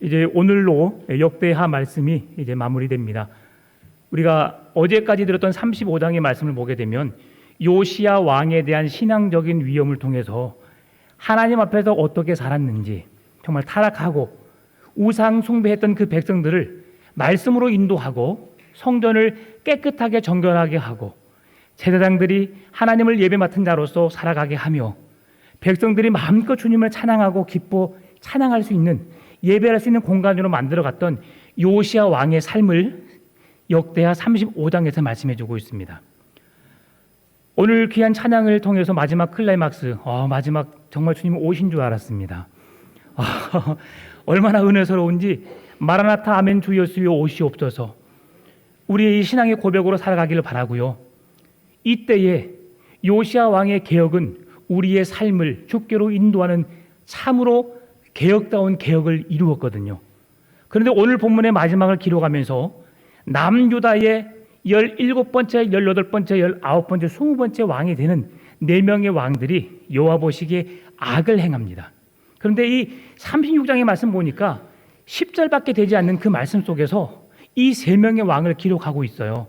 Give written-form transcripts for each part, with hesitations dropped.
이제 오늘로 역대하 말씀이 이제 마무리됩니다. 우리가 어제까지 들었던 35장의 말씀을 보게 되면 요시야 왕에 대한 신앙적인 위험을 통해서 하나님 앞에서 어떻게 살았는지, 정말 타락하고 우상 숭배했던 그 백성들을 말씀으로 인도하고 성전을 깨끗하게 정결하게 하고 제사장들이 하나님을 예배 맡은 자로서 살아가게 하며 백성들이 마음껏 주님을 찬양하고 기뻐 찬양할 수 있는, 예배할 수 있는 공간으로 만들어갔던 요시야 왕의 삶을 역대하 35장에서 말씀해 주고 있습니다. 오늘 귀한 찬양을 통해서 마지막 클라이막스, 마지막 정말 주님 오신 줄 알았습니다. 얼마나 은혜스러운지. 마라나타 아멘 주 예수여 오시옵소서. 우리의 이 신앙의 고백으로 살아가기를 바라고요. 이때에 요시야 왕의 개혁은 우리의 삶을 주께로 인도하는 참으로 개혁다운 개혁을 이루었거든요. 그런데 오늘 본문의 마지막을 기록하면서 남유다의 17번째, 18번째, 19번째, 20번째 왕이 되는 4명의 왕들이 여호와 보시기에 악을 행합니다. 그런데 이 36장의 말씀 보니까 10절밖에 되지 않는 그 말씀 속에서 이 3명의 왕을 기록하고 있어요.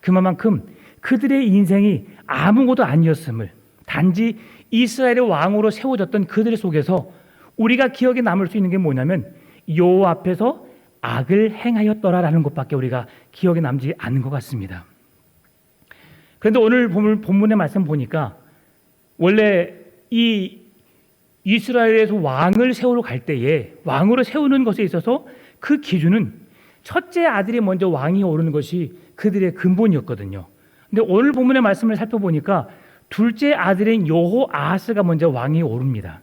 그만큼 그들의 인생이 아무것도 아니었음을, 단지 이스라엘의 왕으로 세워졌던 그들 속에서 우리가 기억에 남을 수 있는 게 뭐냐면 여호와 앞에서 악을 행하였더라라는 것밖에 우리가 기억에 남지 않는 것 같습니다. 그런데 오늘 본문의 말씀 보니까 원래 이 이스라엘에서 왕을 세우러 갈 때에 왕으로 세우는 것에 있어서 그 기준은 첫째 아들이 먼저 왕이 오르는 것이 그들의 근본이었거든요. 근데 오늘 본문의 말씀을 살펴보니까 둘째 아들인 여호아하스가 먼저 왕이 오릅니다.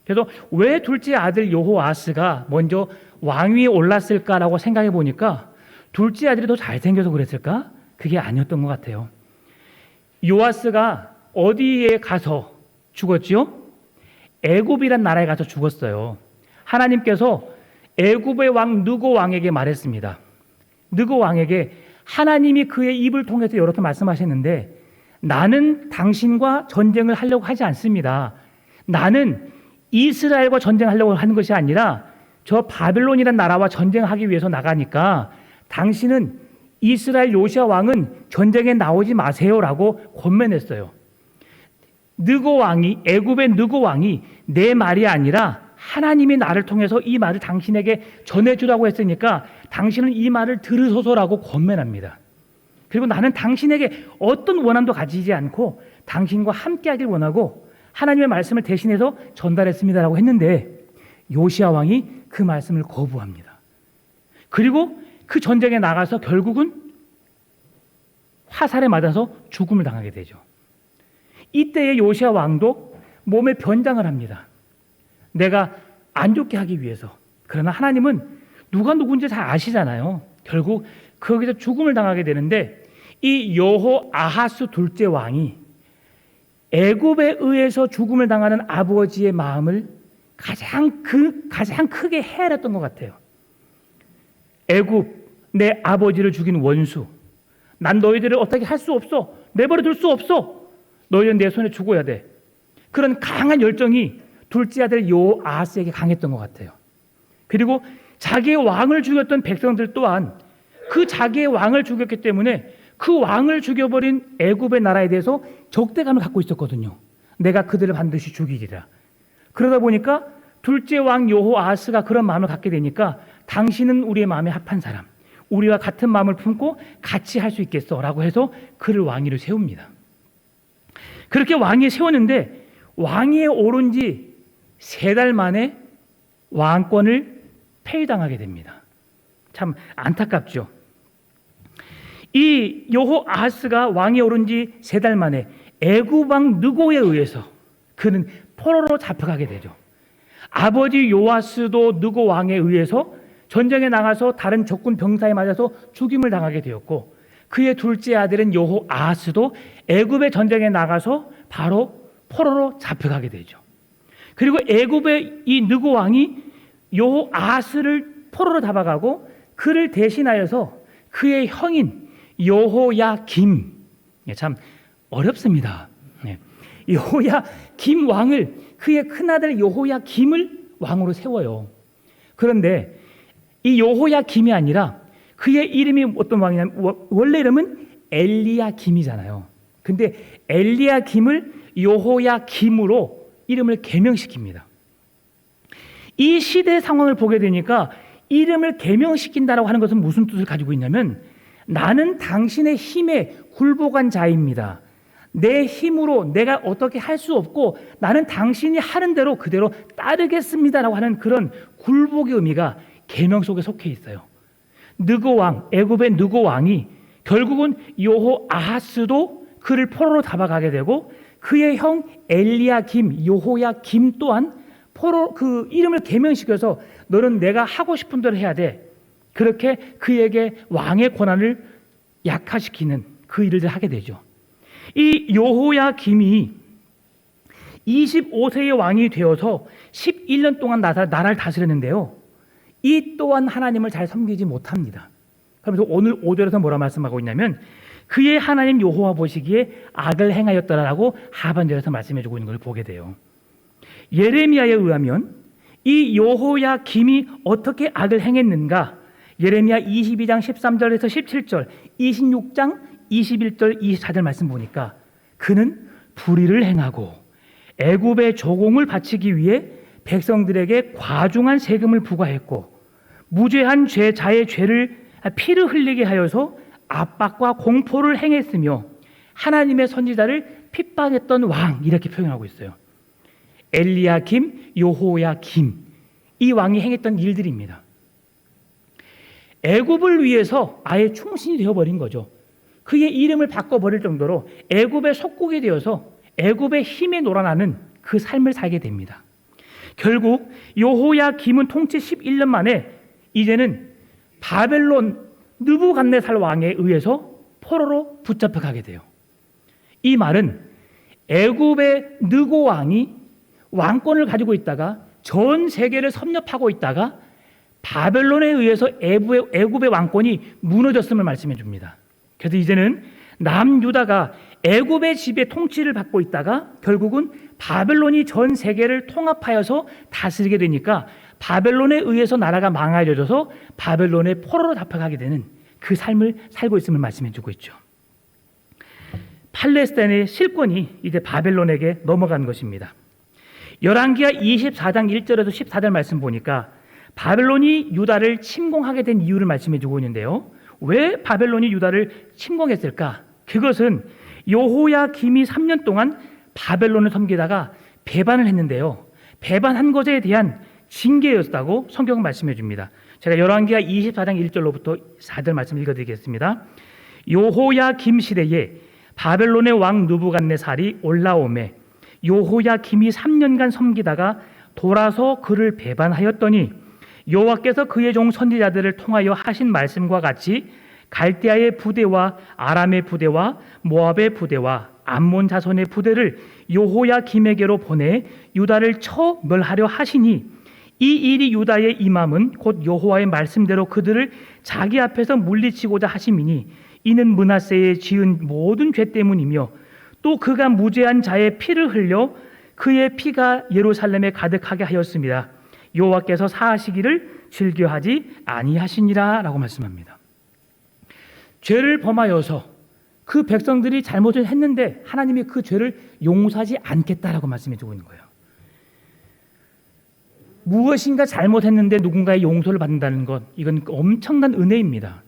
그래서 왜 둘째 아들 여호아하스가 먼저 왕위에 올랐을까라고 생각해 보니까 둘째 아들이 더 잘생겨서 그랬을까? 그게 아니었던 것 같아요. 요아스가 어디에 가서 죽었지요? 애굽이란 나라에 가서 죽었어요. 하나님께서 애굽의 왕 느고 왕에게 말했습니다. 느고 왕에게 하나님이 그의 입을 통해서 여러 번 말씀하셨는데, 나는 당신과 전쟁을 하려고 하지 않습니다. 나는 이스라엘과 전쟁하려고 하는 것이 아니라 저 바벨론이라는 나라와 전쟁하기 위해서 나가니까 당신은 이스라엘 요시야 왕은 전쟁에 나오지 마세요라고 권면했어요. 느고 왕이, 애굽의 느고 왕이 내 말이 아니라 하나님이 나를 통해서 이 말을 당신에게 전해주라고 했으니까 당신은 이 말을 들으소서라고 권면합니다. 그리고 나는 당신에게 어떤 원함도 가지지 않고 당신과 함께하길 원하고 하나님의 말씀을 대신해서 전달했습니다라고 했는데 요시야 왕이 그 말씀을 거부합니다. 그리고 그 전쟁에 나가서 결국은 화살에 맞아서 죽음을 당하게 되죠. 이때의 요시야 왕도 몸에 변장을 합니다. 내가 안 좋게 하기 위해서. 그러나 하나님은 누가 누군지 잘 아시잖아요. 결국 거기서 죽음을 당하게 되는데 이 여호아하스 둘째 왕이 애굽에 의해서 죽음을 당하는 아버지의 마음을 가장 크게 헤아렸던 것 같아요. 애굽, 내 아버지를 죽인 원수. 난 너희들을 어떻게 할 수 없어. 내버려 둘 수 없어. 너희는 내 손에 죽어야 돼. 그런 강한 열정이 둘째 아들 여호아하스에게 강했던 것 같아요. 그리고 자기의 왕을 죽였던 백성들 또한 그 자기의 왕을 죽였기 때문에 그 왕을 죽여버린 애굽의 나라에 대해서 적대감을 갖고 있었거든요. 내가 그들을 반드시 죽이리라. 그러다 보니까 둘째 왕 여호아하스가 그런 마음을 갖게 되니까 당신은 우리의 마음에 합한 사람, 우리와 같은 마음을 품고 같이 할 수 있겠어 라고 해서 그를 왕위로 세웁니다. 그렇게 왕위에 세웠는데 왕위에 오른 지 3달 만에 왕권을 폐위당하게 됩니다. 참 안타깝죠. 이 여호아하스가 왕위에 오른 지 3달 만에 애굽 왕 느고에 의해서 그는 포로로 잡혀가게 되죠. 아버지 요아스도 느고 왕에 의해서 전쟁에 나가서 다른 적군 병사에 맞아서 죽임을 당하게 되었고, 그의 둘째 아들은 여호아하스도 애굽의 전쟁에 나가서 바로 포로로 잡혀가게 되죠. 그리고 애굽의 이 느고 왕이 여호아하스를 포로로 잡아가고 그를 대신하여서 그의 형인 여호야김, 참 어렵습니다. 여호야김 왕을, 그의 큰아들 여호야김을 왕으로 세워요. 그런데 이 여호야김이 아니라 그의 이름이 어떤 왕이냐면 원래 이름은 엘리야김이잖아요. 근데 엘리야김을 여호야김으로 이름을 개명시킵니다. 이 시대 상황을 보게 되니까 이름을 개명시킨다라고 하는 것은 무슨 뜻을 가지고 있냐면 나는 당신의 힘에 굴복한 자입니다. 내 힘으로 내가 어떻게 할 수 없고 나는 당신이 하는 대로 그대로 따르겠습니다라고 하는 그런 굴복의 의미가 계명 속에 속해 있어요. 느고 왕, 애굽의 느고 왕이 결국은 여호아하스도 그를 포로로 잡아가게 되고 그의 형 엘리야김, 여호야김 또한 포로 그 이름을 계명시켜서 너는 내가 하고 싶은 대로 해야 돼. 그렇게 그에게 왕의 권한을 약화시키는 그 일을 하게 되죠. 이 여호야김이 25세의 왕이 되어서 11년 동안 나라를 다스렸는데요. 이 또한 하나님을 잘 섬기지 못합니다. 그러면서 오늘 5절에서 뭐라 말씀하고 있냐면 그의 하나님 여호와 보시기에 악을 행하였더라라고 하반절에서 말씀해주고 있는 걸 보게 돼요. 예레미야에 의하면 이 여호야김이 어떻게 악을 행했는가? 예레미야 22장 13절에서 17절, 26장 21절, 24절 말씀 보니까 그는 불의를 행하고 애굽의 조공을 바치기 위해 백성들에게 과중한 세금을 부과했고 무죄한 자의 피를 흘리게 하여서 압박과 공포를 행했으며 하나님의 선지자를 핍박했던 왕 이렇게 표현하고 있어요. 엘리야김, 여호야김 이 왕이 행했던 일들입니다. 애굽을 위해서 아예 충신이 되어버린 거죠. 그의 이름을 바꿔버릴 정도로 애굽의 속국이 되어서 애굽의 힘에 놀아나는 그 삶을 살게 됩니다. 결국 여호야김은 통치 11년 만에 이제는 바벨론 느부갓네살 왕에 의해서 포로로 붙잡혀 가게 돼요. 이 말은 애굽의 느고 왕이 왕권을 가지고 있다가 전 세계를 섭렵하고 있다가 바벨론에 의해서 애굽의 왕권이 무너졌음을 말씀해 줍니다. 그래서 이제는 남유다가 애굽의 지배 통치를 받고 있다가 결국은 바벨론이 전 세계를 통합하여서 다스리게 되니까 바벨론에 의해서 나라가 망가져서 바벨론의 포로로 잡혀가게 되는 그 삶을 살고 있음을 말씀해 주고 있죠. 팔레스타인의 실권이 이제 바벨론에게 넘어간 것입니다. 열왕기하 24장 1절에서 14절 말씀 보니까 바벨론이 유다를 침공하게 된 이유를 말씀해 주고 있는데요. 왜 바벨론이 유다를 침공했을까? 그것은 여호야김이 3년 동안 바벨론을 섬기다가 배반을 했는데요. 배반한 것에 대한 징계였다고 성경은 말씀해 줍니다. 제가 열왕기하 24장 1절로부터 4절 말씀 읽어드리겠습니다. 여호야김 시대에 바벨론의 왕 느부갓네살이 올라오매 여호야김이 3년간 섬기다가 돌아서 그를 배반하였더니 여호와께서 그의 종 선지자들을 통하여 하신 말씀과 같이 갈대아의 부대와 아람의 부대와 모압의 부대와 암몬 자손의 부대를 여호야김에게로 보내 유다를 처멸하려 하시니 이 일이 유다의 임함은 곧 여호와의 말씀대로 그들을 자기 앞에서 물리치고자 하심이니 이는 므낫세의 지은 모든 죄 때문이며 또 그가 무죄한 자의 피를 흘려 그의 피가 예루살렘에 가득하게 하였습니다. 여호와께서 사하시기를 즐겨하지 아니하시니라 라고 말씀합니다. 죄를 범하여서 그 백성들이 잘못을 했는데 하나님이 그 죄를 용서하지 않겠다라고 말씀해 주고 있는 거예요. 무엇인가 잘못했는데 누군가의 용서를 받는다는 것, 이건 엄청난 은혜입니다.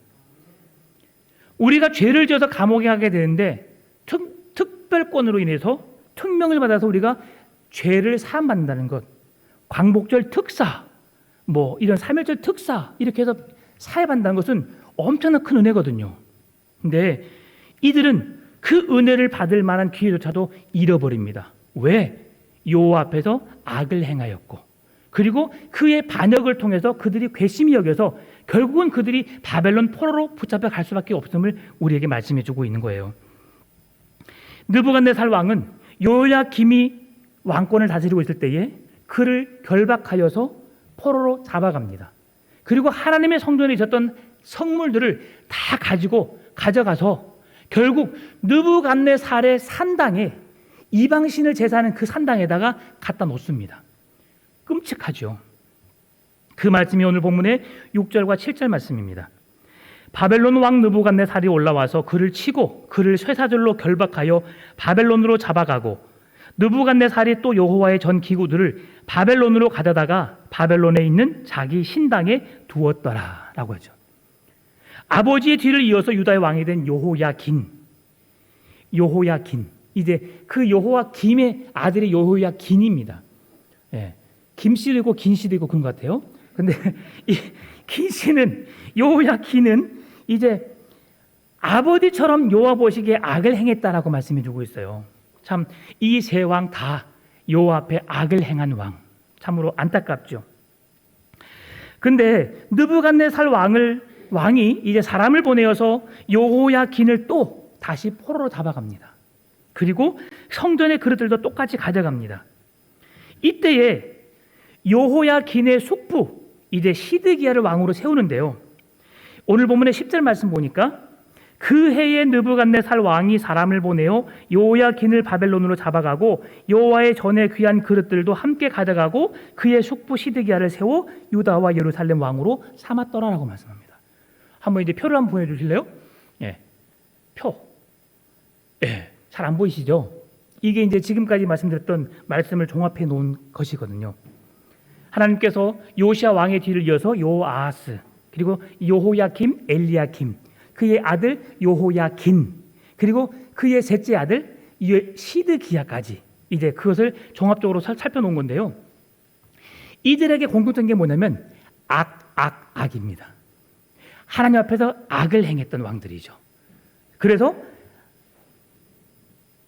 우리가 죄를 지어서 감옥에 가게 되는데 특별권으로 인해서 특명을 받아서 우리가 죄를 사함받는다는 것, 광복절 특사, 이런 3.1절 특사 이렇게 해서 사회받는다는 것은 엄청난 큰 은혜거든요. 근데 이들은 그 은혜를 받을 만한 기회조차도 잃어버립니다. 왜? 여호와 앞에서 악을 행하였고 그리고 그의 반역을 통해서 그들이 괘씸히 여겨서 결국은 그들이 바벨론 포로로 붙잡혀 갈 수밖에 없음을 우리에게 말씀해 주고 있는 거예요. 느부갓네살 왕은 여호야김이 왕권을 다스리고 있을 때에 그를 결박하여서 포로로 잡아갑니다. 그리고 하나님의 성전에 있었던 성물들을 다 가져가서 결국 느부갓네살의 산당에 이방신을 제사하는 그 산당에다가 갖다 놓습니다. 끔찍하죠. 그 말씀이 오늘 본문의 6절과 7절 말씀입니다. 바벨론 왕 느부갓네살이 올라와서 그를 치고 그를 쇠사슬로 결박하여 바벨론으로 잡아가고 느부갓네살이 또 여호와의 전 기구들을 바벨론으로 가져다가 바벨론에 있는 자기 신당에 두었더라라고 하죠. 아버지의 뒤를 이어서 유다의 왕이 된 여호야긴, 이제 그 여호야김의 아들이 여호야긴입니다. 예, 김씨도 있고 긴씨도 있고 그런 것 같아요. 근데 이 긴씨는, 여호야긴은 이제 아버지처럼 여호와 보시기에 악을 행했다라고 말씀해 주고 있어요. 참 이 세 왕 다 여호와 앞에 악을 행한 왕, 참으로 안타깝죠. 근데 느부갓네살 왕이 이제 사람을 보내어서 여호야긴을 또 다시 포로로 잡아갑니다. 그리고 성전의 그릇들도 똑같이 가져갑니다. 이때에 여호야긴의 숙부 이제 시드기야를 왕으로 세우는데요. 오늘 본문의 10절 말씀 보니까 그 해에 느부갓네살 왕이 사람을 보내어 여호야긴을 바벨론으로 잡아가고 여호와의 전에 귀한 그릇들도 함께 가져가고 그의 숙부 시드기야를 세워 유다와 예루살렘 왕으로 삼았더라라고 말씀합니다. 한번 이제 표를 한번 보여주실래요? 예, 표. 예, 잘 안 보이시죠? 이게 이제 지금까지 말씀드렸던 말씀을 종합해 놓은 것이거든요. 하나님께서 요시야 왕의 뒤를 이어서 요아스, 그리고 여호야김, 엘리야김, 그의 아들 여호야긴, 그리고 그의 셋째 아들 시드기야까지 이제 그것을 종합적으로 살펴놓은 건데요. 이들에게 공통된 게 뭐냐면 악입니다. 하나님 앞에서 악을 행했던 왕들이죠. 그래서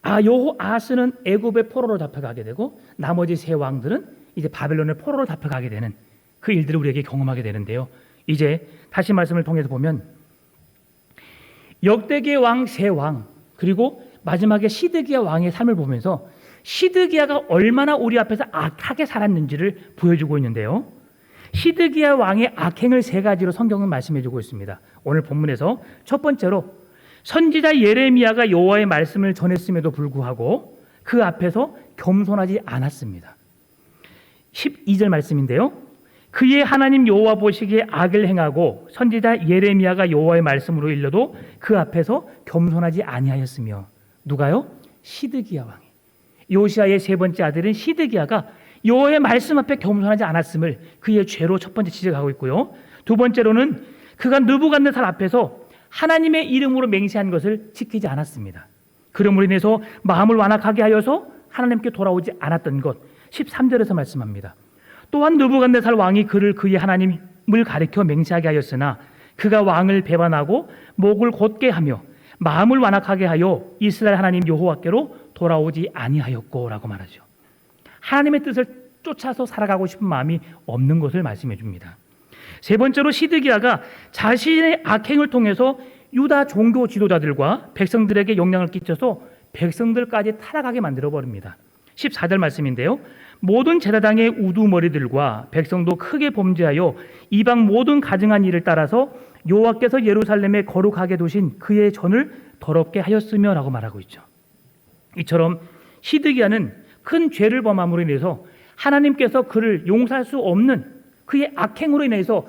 여호아스는 애굽의 포로로 잡혀가게 되고 나머지 세 왕들은 이제 바벨론의 포로로 잡혀가게 되는 그 일들을 우리에게 경험하게 되는데요. 이제 다시 말씀을 통해서 보면 역대기의 왕 세 왕, 그리고 마지막에 시드기야 왕의 삶을 보면서 시드기야가 얼마나 우리 앞에서 악하게 살았는지를 보여주고 있는데요. 시드기야 왕의 악행을 세 가지로 성경은 말씀해주고 있습니다. 오늘 본문에서 첫 번째로 선지자 예레미야가 여호와의 말씀을 전했음에도 불구하고 그 앞에서 겸손하지 않았습니다. 12절 말씀인데요. 그의 하나님 여호와 보시기에 악을 행하고 선지자 예레미야가 여호와의 말씀으로 일러도 그 앞에서 겸손하지 아니하였으며. 누가요? 시드기야 왕이. 요시야의 세 번째 아들인 시드기야가 여호와의 말씀 앞에 겸손하지 않았음을 그의 죄로 첫 번째 지적하고 있고요. 두 번째로는 그가 느부갓네살 앞에서 하나님의 이름으로 맹세한 것을 지키지 않았습니다. 그러므로 인해서 마음을 완악하게 하여서 하나님께 돌아오지 않았던 것, 13절에서 말씀합니다. 또한 느부갓네살 왕이 그를 그의 하나님을 가리켜 맹세하게 하였으나 그가 왕을 배반하고 목을 곧게 하며 마음을 완악하게 하여 이스라엘 하나님 여호와께로 돌아오지 아니하였고라고 말하죠. 하나님의 뜻을 쫓아서 살아가고 싶은 마음이 없는 것을 말씀해 줍니다. 세 번째로 시드기야가 자신의 악행을 통해서 유다 종교 지도자들과 백성들에게 영향을 끼쳐서 백성들까지 타락하게 만들어 버립니다. 14절 말씀인데요. 모든 제사장의 우두머리들과 백성도 크게 범죄하여 이방 모든 가증한 일을 따라서 여호와께서 예루살렘에 거룩하게 두신 그의 전을 더럽게 하였으며 라고 말하고 있죠. 이처럼 시드기야는 큰 죄를 범함으로 인해서 하나님께서 그를 용서할 수 없는 그의 악행으로 인해서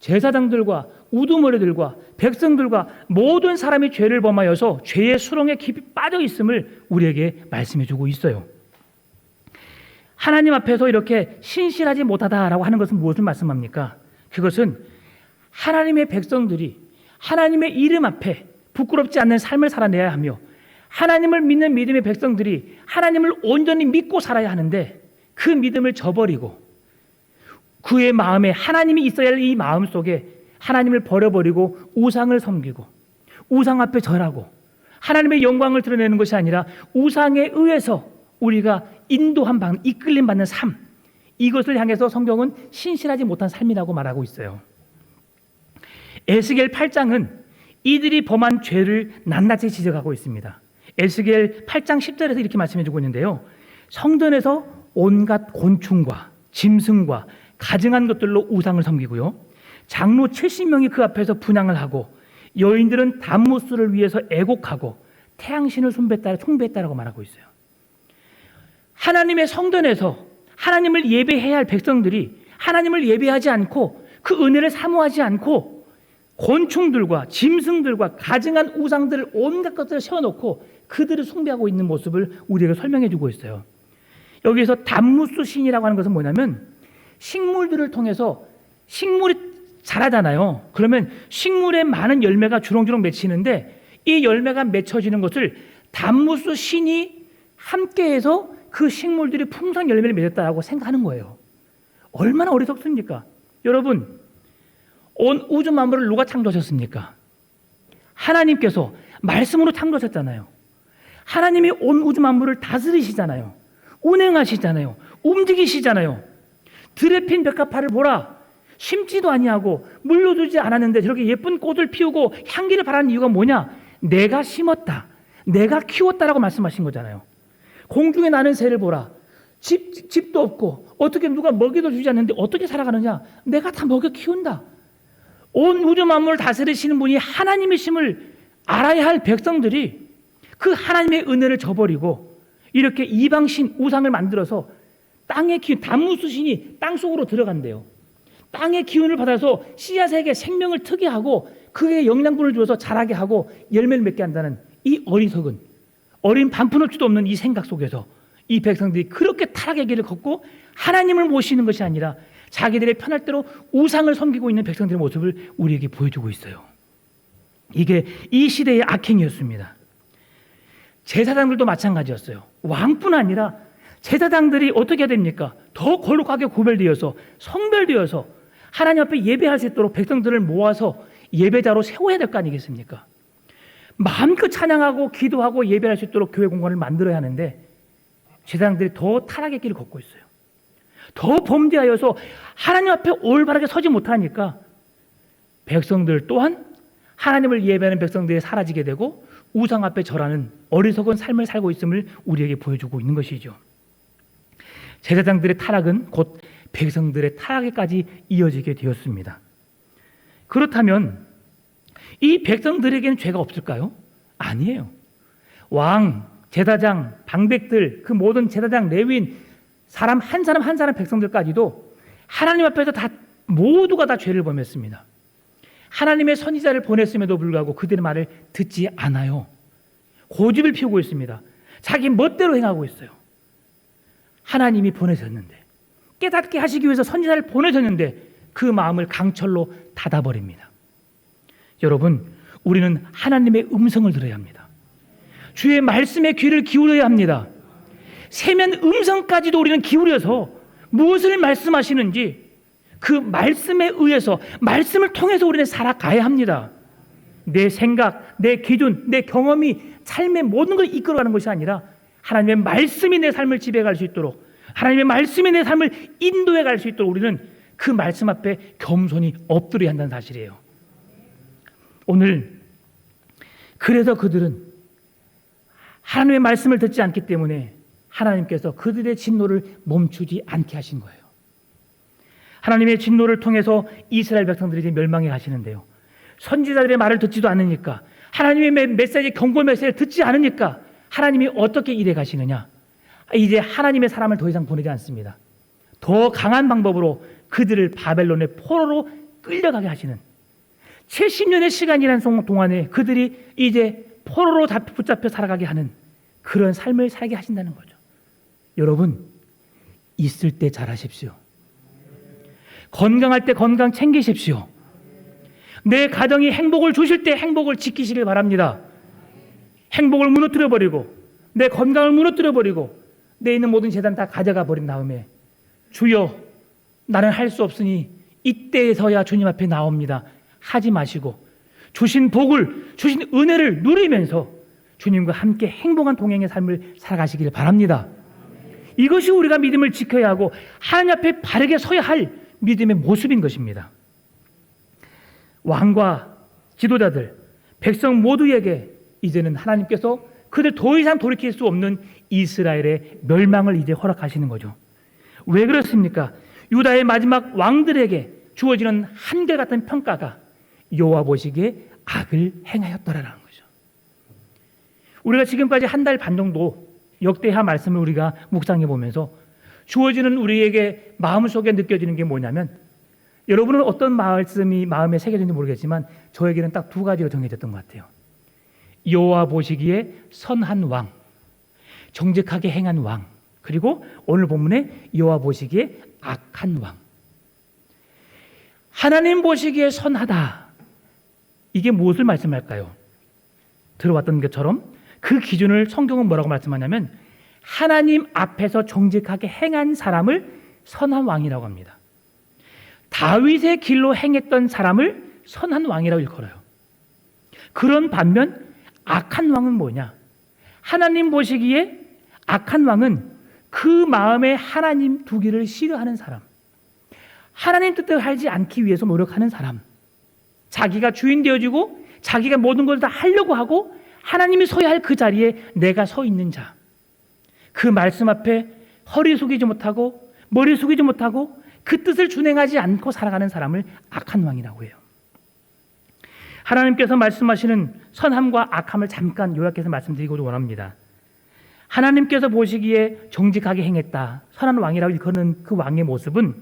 제사장들과 우두머리들과 백성들과 모든 사람이 죄를 범하여서 죄의 수렁에 깊이 빠져 있음을 우리에게 말씀해 주고 있어요. 하나님 앞에서 이렇게 신실하지 못하다라고 하는 것은 무엇을 말씀합니까? 그것은 하나님의 백성들이 하나님의 이름 앞에 부끄럽지 않는 삶을 살아내야 하며 하나님을 믿는 믿음의 백성들이 하나님을 온전히 믿고 살아야 하는데 그 믿음을 저버리고 그의 마음에 하나님이 있어야 할 이 마음 속에 하나님을 버려버리고 우상을 섬기고 우상 앞에 절하고 하나님의 영광을 드러내는 것이 아니라 우상에 의해서 우리가 이끌림 받는 삶, 이것을 향해서 성경은 신실하지 못한 삶이라고 말하고 있어요. 에스겔 8장은 이들이 범한 죄를 낱낱이 지적하고 있습니다. 에스겔 8장 10절에서 이렇게 말씀해주고 있는데요. 성전에서 온갖 곤충과 짐승과 가증한 것들로 우상을 섬기고요. 장로 70명이 그 앞에서 분향을 하고 여인들은 단무스를 위해서 애곡하고 태양신을 숭배했다라고 말하고 있어요. 하나님의 성전에서 하나님을 예배해야 할 백성들이 하나님을 예배하지 않고 그 은혜를 사모하지 않고 곤충들과 짐승들과 가증한 우상들을 온갖 것들을 세워놓고 그들을 숭배하고 있는 모습을 우리에게 설명해 주고 있어요. 여기서 담무스 신이라고 하는 것은 뭐냐면 식물들을 통해서 식물이 자라잖아요. 그러면 식물에 많은 열매가 주렁주렁 맺히는데 이 열매가 맺혀지는 것을 담무스 신이 함께해서 그 식물들이 풍성한 열매를 맺었다고 생각하는 거예요. 얼마나 어리석습니까? 여러분, 온 우주 만물을 누가 창조하셨습니까? 하나님께서 말씀으로 창조하셨잖아요. 하나님이 온 우주 만물을 다스리시잖아요. 운행하시잖아요. 움직이시잖아요. 들에 핀 백합화를 보라. 심지도 아니하고 물려주지 않았는데 저렇게 예쁜 꽃을 피우고 향기를 바라는 이유가 뭐냐? 내가 심었다. 내가 키웠다라고 말씀하신 거잖아요. 공중에 나는 새를 보라. 집도 없고 어떻게 누가 먹이도 주지 않는데 어떻게 살아가느냐? 내가 다 먹여 키운다. 온 우주 만물을 다스리시는 분이 하나님이심을 알아야 할 백성들이 그 하나님의 은혜를 저버리고 이렇게 이방신 우상을 만들어서 땅의 기운, 담무스 신이 땅속으로 들어간대요. 땅의 기운을 받아서 씨앗에게 생명을 트게 하고 그에 영양분을 주어서 자라게 하고 열매를 맺게 한다는 이 어리석은 어린 반푼업지도 없는 이 생각 속에서 이 백성들이 그렇게 타락의 길을 걷고 하나님을 모시는 것이 아니라 자기들의 편할 대로 우상을 섬기고 있는 백성들의 모습을 우리에게 보여주고 있어요. 이게 이 시대의 악행이었습니다. 제사장들도 마찬가지였어요. 왕뿐 아니라 제사장들이 어떻게 해야 됩니까? 더 거룩하게 구별되어서 성별되어서 하나님 앞에 예배할 수 있도록 백성들을 모아서 예배자로 세워야 될 거 아니겠습니까? 마음껏 찬양하고 기도하고 예배할 수 있도록 교회 공간을 만들어야 하는데 제사장들이 더 타락의 길을 걷고 있어요. 더 범죄하여서 하나님 앞에 올바르게 서지 못하니까 백성들 또한 하나님을 예배하는 백성들이 사라지게 되고 우상 앞에 절하는 어리석은 삶을 살고 있음을 우리에게 보여주고 있는 것이죠. 제사장들의 타락은 곧 백성들의 타락에까지 이어지게 되었습니다. 그렇다면 이 백성들에게는 죄가 없을까요? 아니에요. 왕, 제사장, 방백들, 그 모든 제사장, 레위인, 사람 한 사람 백성들까지도 하나님 앞에서 다 모두가 다 죄를 범했습니다. 하나님의 선지자를 보냈음에도 불구하고 그들의 말을 듣지 않아요. 고집을 피우고 있습니다. 자기 멋대로 행하고 있어요. 하나님이 보내셨는데, 깨닫게 하시기 위해서 선지자를 보내셨는데 그 마음을 강철로 닫아버립니다. 여러분, 우리는 하나님의 음성을 들어야 합니다. 주의 말씀에 귀를 기울여야 합니다. 세면 음성까지도 우리는 기울여서 무엇을 말씀하시는지 그 말씀에 의해서 말씀을 통해서 우리는 살아가야 합니다. 내 생각, 내 기준, 내 경험이 삶의 모든 걸 이끌어가는 것이 아니라 하나님의 말씀이 내 삶을 지배할 수 있도록, 하나님의 말씀이 내 삶을 인도해 갈 수 있도록 우리는 그 말씀 앞에 겸손히 엎드려야 한다는 사실이에요. 오늘 그래서 그들은 하나님의 말씀을 듣지 않기 때문에 하나님께서 그들의 진노를 멈추지 않게 하신 거예요. 하나님의 진노를 통해서 이스라엘 백성들이 이제 멸망해 가시는데요. 선지자들의 말을 듣지도 않으니까, 하나님의 메시지, 경고 메시지를 듣지 않으니까 하나님이 어떻게 일해 가시느냐? 이제 하나님의 사람을 더 이상 보내지 않습니다. 더 강한 방법으로 그들을 바벨론의 포로로 끌려가게 하시는, 70년의 시간이라는 동안에 그들이 이제 포로로 붙잡혀 살아가게 하는 그런 삶을 살게 하신다는 거죠. 여러분, 있을 때 잘하십시오. 건강할 때 건강 챙기십시오. 내 가정이 행복을 주실 때 행복을 지키시길 바랍니다. 행복을 무너뜨려버리고 내 건강을 무너뜨려버리고 내 있는 모든 재산 다 가져가 버린 다음에 주여, 나는 할 수 없으니 이때에서야 주님 앞에 나옵니다 하지 마시고 주신 복을, 주신 은혜를 누리면서 주님과 함께 행복한 동행의 삶을 살아가시길 바랍니다. 이것이 우리가 믿음을 지켜야 하고 하나님 앞에 바르게 서야 할 믿음의 모습인 것입니다. 왕과 지도자들, 백성 모두에게 이제는 하나님께서 그들 더 이상 돌이킬 수 없는 이스라엘의 멸망을 이제 허락하시는 거죠. 왜 그렇습니까? 유다의 마지막 왕들에게 주어지는 한결같은 평가가 여호와 보시기에 악을 행하였더라라는 거죠. 우리가 지금까지 한 달 반 정도 역대하 말씀을 우리가 묵상해 보면서 주어지는 우리에게 마음속에 느껴지는 게 뭐냐면, 여러분은 어떤 말씀이 마음에 새겨진지 모르겠지만 저에게는 딱 두 가지로 정해졌던 것 같아요. 여호와 보시기에 선한 왕, 정직하게 행한 왕, 그리고 오늘 본문에 여호와 보시기에 악한 왕. 하나님 보시기에 선하다, 이게 무엇을 말씀할까요? 들어왔던 것처럼 그 기준을 성경은 뭐라고 말씀하냐면, 하나님 앞에서 정직하게 행한 사람을 선한 왕이라고 합니다. 다윗의 길로 행했던 사람을 선한 왕이라고 일컬어요. 그런 반면 악한 왕은 뭐냐? 하나님 보시기에 악한 왕은 그 마음에 하나님 두기를 싫어하는 사람, 하나님 뜻대로 하지 않기 위해서 노력하는 사람, 자기가 주인 되어지고 자기가 모든 걸 다 하려고 하고 하나님이 서야 할 그 자리에 내가 서 있는 자, 그 말씀 앞에 허리 숙이지 못하고 머리 숙이지 못하고 그 뜻을 준행하지 않고 살아가는 사람을 악한 왕이라고 해요. 하나님께서 말씀하시는 선함과 악함을 잠깐 요약해서 말씀드리고 원합니다. 하나님께서 보시기에 정직하게 행했다, 선한 왕이라고 일컫는 그 왕의 모습은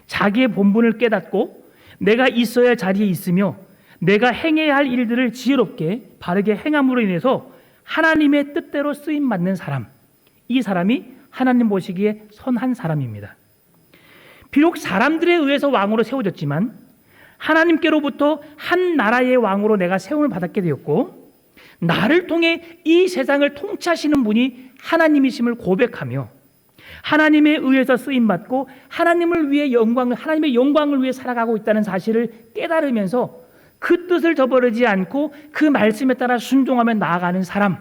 자기의 본분을 깨닫고 내가 있어야 할 자리에 있으며 내가 행해야 할 일들을 지혜롭게 바르게 행함으로 인해서 하나님의 뜻대로 쓰임받는 사람, 이 사람이 하나님 보시기에 선한 사람입니다. 비록 사람들에 의해서 왕으로 세워졌지만 하나님께로부터 한 나라의 왕으로 내가 세움을 받았게 되었고, 나를 통해 이 세상을 통치하시는 분이 하나님이심을 고백하며 하나님에 의해서 쓰임받고 하나님을 위해 하나님의 영광을 위해 살아가고 있다는 사실을 깨달으면서 그 뜻을 저버리지 않고 그 말씀에 따라 순종하며 나아가는 사람,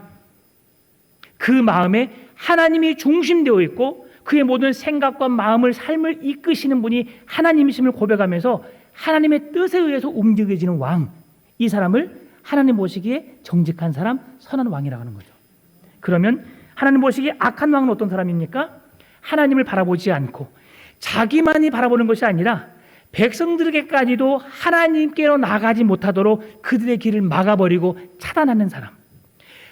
그 마음에 하나님이 중심되어 있고 그의 모든 생각과 마음을, 삶을 이끄시는 분이 하나님이심을 고백하면서 하나님의 뜻에 의해서 움직여지는 왕, 이 사람을 하나님 보시기에 정직한 사람, 선한 왕이라고 하는 거죠. 그러면 하나님 보시기에 악한 왕은 어떤 사람입니까? 하나님을 바라보지 않고 자기만이 바라보는 것이 아니라 백성들에게까지도 하나님께로 나가지 못하도록 그들의 길을 막아버리고 차단하는 사람,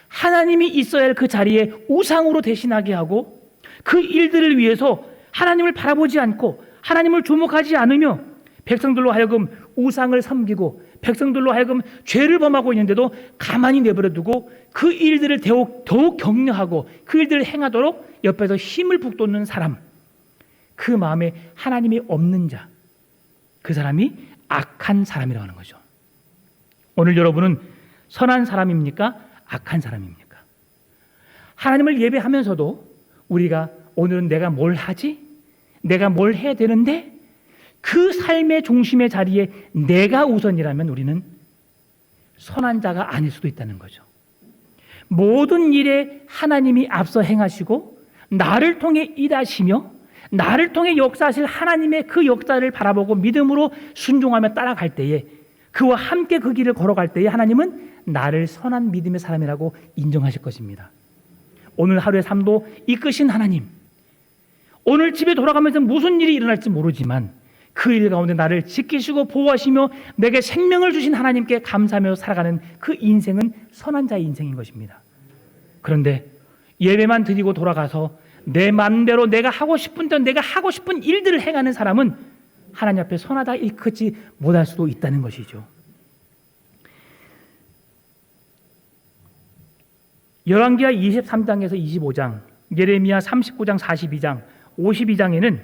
하나님이 있어야 할 그 자리에 우상으로 대신하게 하고 그 일들을 위해서 하나님을 바라보지 않고 하나님을 주목하지 않으며 백성들로 하여금 우상을 섬기고 백성들로 하여금 죄를 범하고 있는데도 가만히 내버려두고 그 일들을 더욱 격려하고 그 일들을 행하도록 옆에서 힘을 북돋는 사람, 그 마음에 하나님이 없는 자, 그 사람이 악한 사람이라고 하는 거죠. 오늘 여러분은 선한 사람입니까? 악한 사람입니까? 하나님을 예배하면서도 우리가 오늘은 내가 뭘 하지? 내가 뭘 해야 되는데? 그 삶의 중심의 자리에 내가 우선이라면 우리는 선한 자가 아닐 수도 있다는 거죠. 모든 일에 하나님이 앞서 행하시고 나를 통해 일하시며 나를 통해 역사하실 하나님의 그 역사를 바라보고 믿음으로 순종하며 따라갈 때에, 그와 함께 그 길을 걸어갈 때에 하나님은 나를 선한 믿음의 사람이라고 인정하실 것입니다. 오늘 하루의 삶도 이끄신 하나님, 오늘 집에 돌아가면서 무슨 일이 일어날지 모르지만 그 일 가운데 나를 지키시고 보호하시며 내게 생명을 주신 하나님께 감사하며 살아가는 그 인생은 선한 자의 인생인 것입니다. 그런데 예배만 드리고 돌아가서 내 마음대로 내가 하고 싶은 대로 내가 하고 싶은 일들을 행하는 사람은 하나님 앞에 선하다 일컫지 못할 수도 있다는 것이죠. 열왕기하 23장에서 25장, 예레미야 39장 42장, 52장에는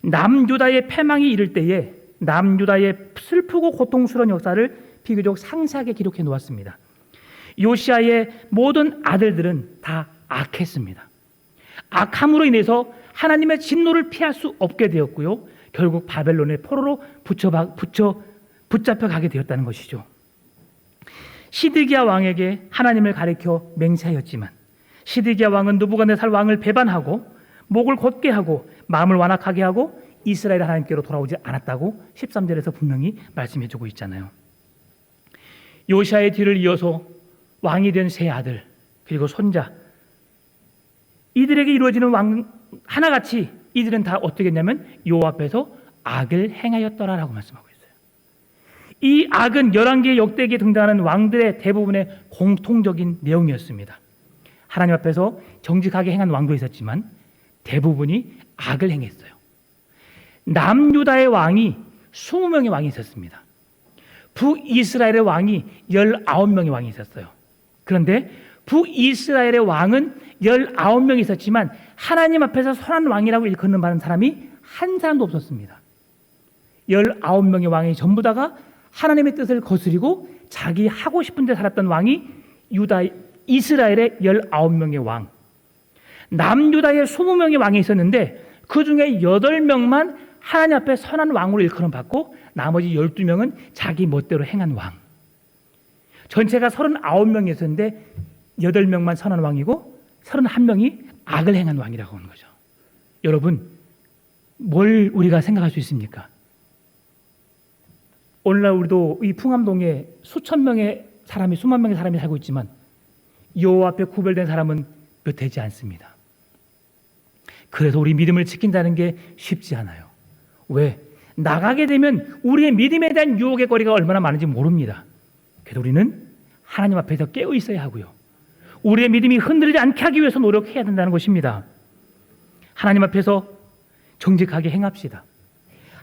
남유다의 패망이 이를 때에 남유다의 슬프고 고통스러운 역사를 비교적 상세하게 기록해 놓았습니다. 요시아의 모든 아들들은 다 악했습니다. 악함으로 인해서 하나님의 진노를 피할 수 없게 되었고요, 결국 바벨론의 포로로 붙잡혀 가게 되었다는 것이죠. 시드기야 왕에게 하나님을 가리켜 맹세하였지만 시드기야 왕은 느부갓네살 왕을 배반하고 목을 곧게 하고 마음을 완악하게 하고 이스라엘 하나님께로 돌아오지 않았다고 13절에서 분명히 말씀해주고 있잖아요. 요시아의 뒤를 이어서 왕이 된 세 아들 그리고 손자, 이들에게 이루어지는 왕 하나같이 이들은 다 어떻게 했냐면 여호와 앞에서 악을 행하였더라라고 말씀하고 있어요. 이 악은 열왕기의 역대기에 등장하는 왕들의 대부분의 공통적인 내용이었습니다. 하나님 앞에서 정직하게 행한 왕도 있었지만 대부분이 악을 행했어요. 남유다의 왕이 20명의 왕이 있었습니다. 북이스라엘의 왕이 19명의 왕이 있었어요. 그런데 북이스라엘의 왕은 19명이 있었지만 하나님 앞에서 선한 왕이라고 일컫는 받은 사람이 한 사람도 없었습니다. 19명의 왕이 전부 다가 하나님의 뜻을 거스리고 자기 하고 싶은 데 살았던 왕이 이스라엘의 19명의 왕, 남유다의 20명의 왕이 있었는데 그 중에 8명만 하나님 앞에 선한 왕으로 일컬음 받고 나머지 12명은 자기 멋대로 행한 왕. 전체가 39명이 있었는데 8명만 선한 왕이고 31명이 악을 행한 왕이라고 하는 거죠. 여러분, 뭘 우리가 생각할 수 있습니까? 오늘날 우리도 이 풍암동에 수천 명의 사람이, 수만 명의 사람이 살고 있지만 여호와 앞에 구별된 사람은 몇 되지 않습니다. 그래서 우리 믿음을 지킨다는 게 쉽지 않아요. 왜? 나가게 되면 우리의 믿음에 대한 유혹의 거리가 얼마나 많은지 모릅니다. 그래서 우리는 하나님 앞에서 깨어 있어야 하고요. 우리의 믿음이 흔들리지 않게 하기 위해서 노력해야 된다는 것입니다. 하나님 앞에서 정직하게 행합시다.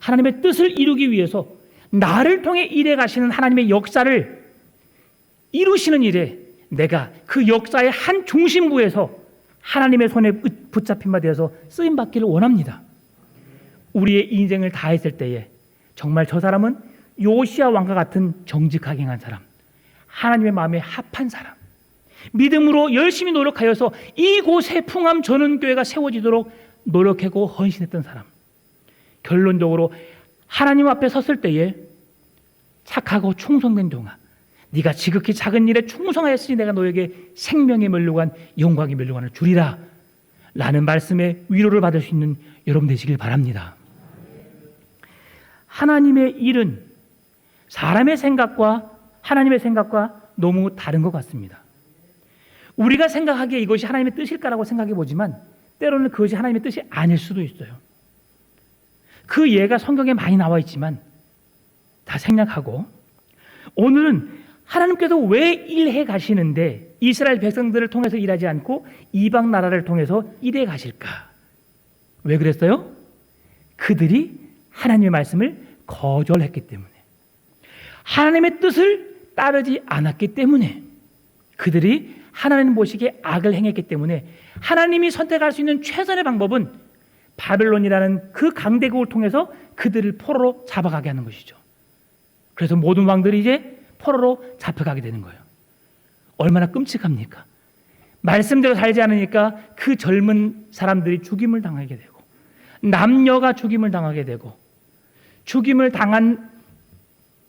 하나님의 뜻을 이루기 위해서 나를 통해 일해 가시는 하나님의 역사를 이루시는 일에 내가 그 역사의 한 중심부에서 하나님의 손에 붙잡힌 바 되어서 쓰임 받기를 원합니다. 우리의 인생을 다했을 때에 정말 저 사람은 요시야 왕과 같은 정직하게 행한 사람, 하나님의 마음에 합한 사람, 믿음으로 열심히 노력하여서 이곳에 풍암 전원교회가 세워지도록 노력하고 헌신했던 사람, 결론적으로 하나님 앞에 섰을 때에 착하고 충성된 종아, 네가 지극히 작은 일에 충성하였으니 내가 너에게 생명의 멸류관, 영광의 멸류관을 주리라 라는 말씀에 위로를 받을 수 있는 여러분 되시길 바랍니다. 하나님의 일은 사람의 생각과 하나님의 생각과 너무 다른 것 같습니다. 우리가 생각하기에 이것이 하나님의 뜻일까라고 생각해 보지만 때로는 그것이 하나님의 뜻이 아닐 수도 있어요. 그 예가 성경에 많이 나와 있지만 다 생략하고 오늘은 하나님께서 왜 일해 가시는데 이스라엘 백성들을 통해서 일하지 않고 이방 나라를 통해서 일해 가실까? 왜 그랬어요? 그들이 하나님의 말씀을 거절했기 때문에, 하나님의 뜻을 따르지 않았기 때문에, 그들이 하나님 보시기에 악을 행했기 때문에 하나님이 선택할 수 있는 최선의 방법은 바벨론이라는 그 강대국을 통해서 그들을 포로로 잡아가게 하는 것이죠. 그래서 모든 왕들이 이제 포로로 잡혀가게 되는 거예요. 얼마나 끔찍합니까? 말씀대로 살지 않으니까 그 젊은 사람들이 죽임을 당하게 되고, 남녀가 죽임을 당하게 되고, 죽임을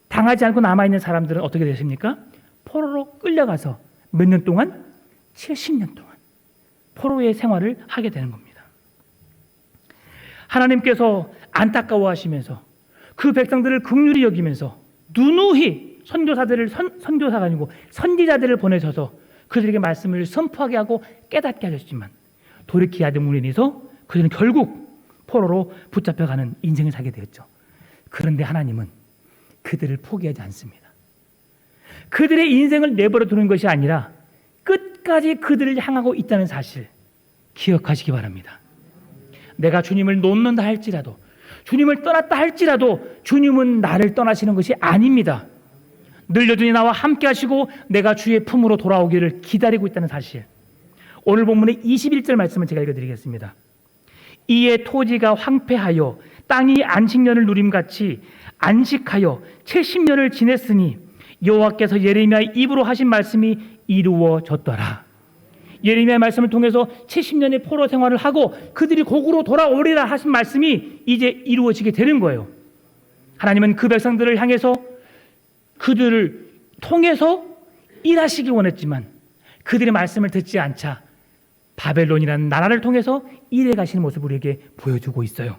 당하지 않고 남아있는 사람들은 어떻게 되십니까? 포로로 끌려가서 몇 년 동안? 70년 동안 포로의 생활을 하게 되는 겁니다. 하나님께서 안타까워하시면서 그 백성들을 긍휼히 여기면서 누누이 선교사가 아니고 선지자들을 보내셔서 그들에게 말씀을 선포하게 하고 깨닫게 하셨지만 돌이키지 못해서 그들은 결국 포로로 붙잡혀가는 인생을 살게 되었죠. 그런데 하나님은 그들을 포기하지 않습니다. 그들의 인생을 내버려 두는 것이 아니라 끝까지 그들을 향하고 있다는 사실 기억하시기 바랍니다. 내가 주님을 놓는다 할지라도, 주님을 떠났다 할지라도 주님은 나를 떠나시는 것이 아닙니다. 늘 여전히 나와 함께 하시고 내가 주의 품으로 돌아오기를 기다리고 있다는 사실. 오늘 본문의 21절 말씀을 제가 읽어드리겠습니다. 이에 토지가 황폐하여 땅이 안식년을 누림같이 안식하여 70년을 지냈으니 여호와께서 예레미야의 입으로 하신 말씀이 이루어졌더라. 예레미야의 말씀을 통해서 70년의 포로 생활을 하고 그들이 곡으로 돌아오리라 하신 말씀이 이제 이루어지게 되는 거예요. 하나님은 그 백성들을 향해서 그들을 통해서 일하시기 원했지만 그들의 말씀을 듣지 않자 바벨론이라는 나라를 통해서 일해 가시는 모습을 우리에게 보여주고 있어요.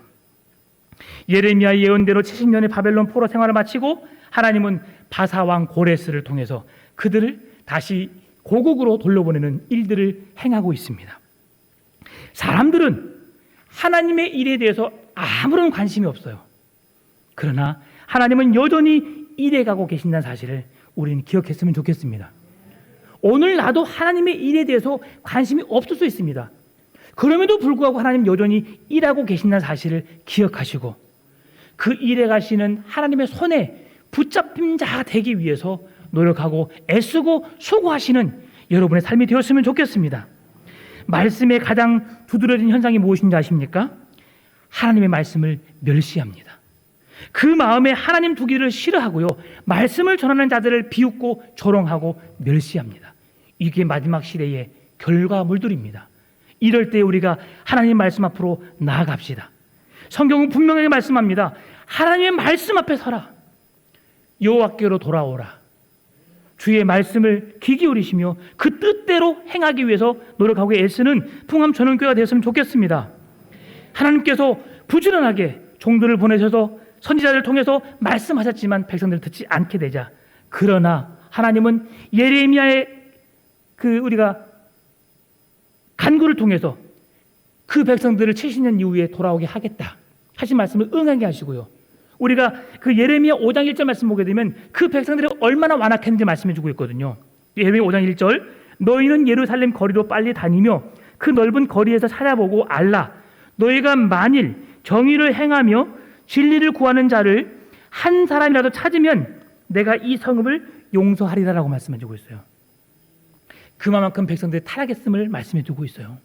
예레미야의 예언대로 70년의 바벨론 포로 생활을 마치고 하나님은 바사왕 고레스를 통해서 그들을 다시 고국으로 돌려보내는 일들을 행하고 있습니다. 사람들은 하나님의 일에 대해서 아무런 관심이 없어요. 그러나 하나님은 여전히 일해가고 계신다는 사실을 우리는 기억했으면 좋겠습니다. 오늘 나도 하나님의 일에 대해서 관심이 없을 수 있습니다. 그럼에도 불구하고 하나님 여전히 일하고 계신다는 사실을 기억하시고 그 일해 가시는 하나님의 손에 붙잡힌 자가 되기 위해서 노력하고 애쓰고 수고하시는 여러분의 삶이 되었으면 좋겠습니다. 말씀의 가장 두드러진 현상이 무엇인지 아십니까? 하나님의 말씀을 멸시합니다. 그 마음에 하나님 두기를 싫어하고요, 말씀을 전하는 자들을 비웃고 조롱하고 멸시합니다. 이게 마지막 시대의 결과물들입니다. 이럴 때 우리가 하나님 말씀 앞으로 나아갑시다. 성경은 분명하게 말씀합니다. 하나님의 말씀 앞에 서라. 여호와께로 돌아오라. 주의 말씀을 귀 기울이시며 그 뜻대로 행하기 위해서 노력하고 애쓰는 풍암전원교회가 되었으면 좋겠습니다. 하나님께서 부지런하게 종들을 보내셔서 선지자를 통해서 말씀하셨지만 백성들을 듣지 않게 되자, 그러나 하나님은 예레미야의 우리가 간구를 통해서 그 백성들을 70년 이후에 돌아오게 하겠다 하신 말씀을 응하게 하시고요, 우리가 그 예레미야 5장 1절 말씀 보게 되면 그 백성들이 얼마나 완악했는지 말씀해 주고 있거든요. 예레미야 5장 1절, 너희는 예루살렘 거리로 빨리 다니며 그 넓은 거리에서 찾아보고 알라. 너희가 만일 정의를 행하며 진리를 구하는 자를 한 사람이라도 찾으면 내가 이 성읍을 용서하리라라고 말씀해 주고 있어요. 그만큼 백성들이 타락했음을 말씀해 주고 있어요.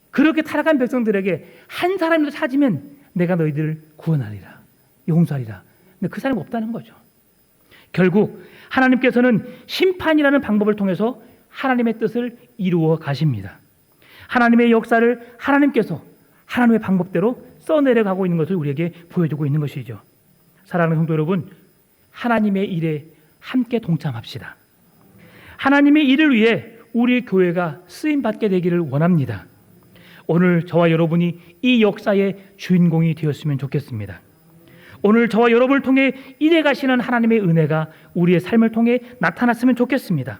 그렇게 타락한 백성들에게 한 사람이라도 찾으면 내가 너희들을 구원하리라, 용서하리라. 근데 그 사람이 없다는 거죠. 결국 하나님께서는 심판이라는 방법을 통해서 하나님의 뜻을 이루어 가십니다. 하나님의 역사를 하나님께서 하나님의 방법대로 써내려가고 있는 것을 우리에게 보여주고 있는 것이죠. 사랑하는 성도 여러분, 하나님의 일에 함께 동참합시다. 하나님의 일을 위해 우리 교회가 쓰임받게 되기를 원합니다. 오늘 저와 여러분이 이 역사의 주인공이 되었으면 좋겠습니다. 오늘 저와 여러분을 통해 일해 가시는 하나님의 은혜가 우리의 삶을 통해 나타났으면 좋겠습니다.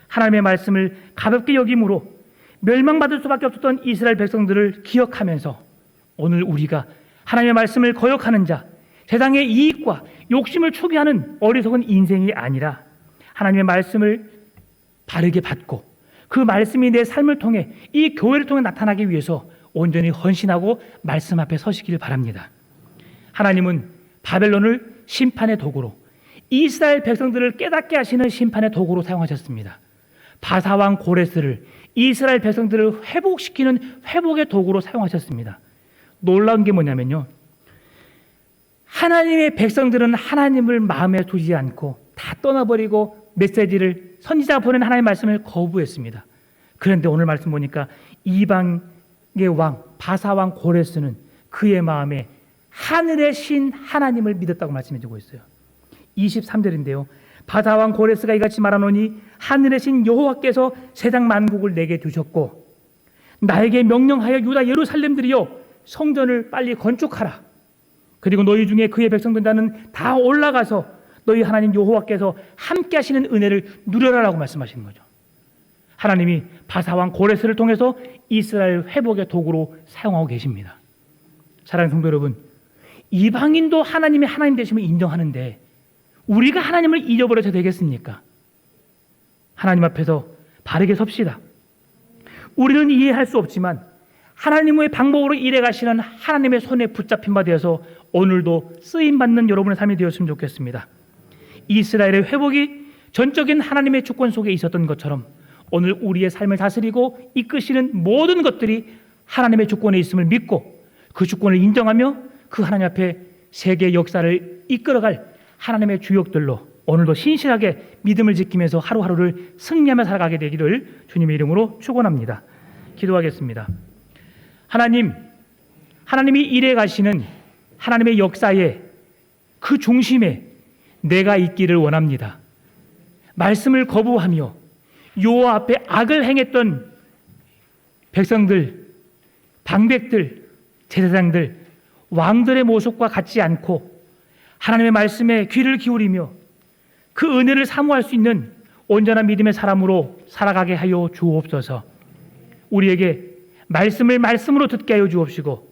하나님의 말씀을 가볍게 여김으로 멸망받을 수밖에 없었던 이스라엘 백성들을 기억하면서 오늘 우리가 하나님의 말씀을 거역하는 자, 세상의 이익과 욕심을 추구하는 어리석은 인생이 아니라 하나님의 말씀을 바르게 받고 그 말씀이 내 삶을 통해 이 교회를 통해 나타나기 위해서 온전히 헌신하고 말씀 앞에 서시기를 바랍니다. 하나님은 바벨론을 심판의 도구로, 이스라엘 백성들을 깨닫게 하시는 심판의 도구로 사용하셨습니다. 바사왕 고레스를 이스라엘 백성들을 회복시키는 회복의 도구로 사용하셨습니다. 놀라운 게 뭐냐면요, 하나님의 백성들은 하나님을 마음에 두지 않고 다 떠나버리고 메시지를, 선지자가 보낸 하나님의 말씀을 거부했습니다. 그런데 오늘 말씀 보니까 이방의 왕 바사왕 고레스는 그의 마음에 하늘의 신 하나님을 믿었다고 말씀해 주고 있어요. 23절인데요. 바사왕 고레스가 이같이 말하노니 하늘의 신 여호와께서 세상 만국을 내게 주셨고 나에게 명령하여 유다 예루살렘들이여 성전을 빨리 건축하라. 그리고 너희 중에 그의 백성들은 다 올라가서 너희 하나님 여호와께서 함께 하시는 은혜를 누려라라고 말씀하시는 거죠. 하나님이 바사왕 고레스를 통해서 이스라엘 회복의 도구로 사용하고 계십니다. 사랑하는 성도 여러분, 이방인도 하나님의 하나님 되심을 인정하는데 우리가 하나님을 잊어버려서 되겠습니까? 하나님 앞에서 바르게 섭시다. 우리는 이해할 수 없지만 하나님의 방법으로 일해 가시는 하나님의 손에 붙잡힌 바 되어서 오늘도 쓰임받는 여러분의 삶이 되었으면 좋겠습니다. 이스라엘의 회복이 전적인 하나님의 주권 속에 있었던 것처럼 오늘 우리의 삶을 다스리고 이끄시는 모든 것들이 하나님의 주권에 있음을 믿고 그 주권을 인정하며 그 하나님 앞에 세계의 역사를 이끌어갈 하나님의 주역들로 오늘도 신실하게 믿음을 지키면서 하루하루를 승리하며 살아가게 되기를 주님의 이름으로 축원합니다. 기도하겠습니다. 하나님이 일해 가시는 하나님의 역사의 그 중심에 내가 있기를 원합니다. 말씀을 거부하며 여호와 앞에 악을 행했던 백성들, 방백들, 제사장들, 왕들의 모습과 같지 않고 하나님의 말씀에 귀를 기울이며 그 은혜를 사모할 수 있는 온전한 믿음의 사람으로 살아가게 하여 주옵소서. 우리에게 말씀을 말씀으로 듣게 하여 주옵시고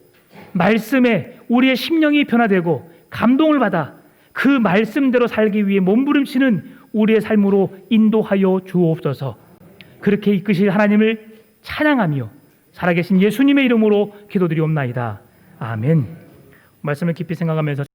말씀에 우리의 심령이 변화되고 감동을 받아 그 말씀대로 살기 위해 몸부림치는 우리의 삶으로 인도하여 주옵소서. 그렇게 이끄실 하나님을 찬양하며 살아계신 예수님의 이름으로 기도드리옵나이다. 아멘. 말씀을 깊이 생각하면서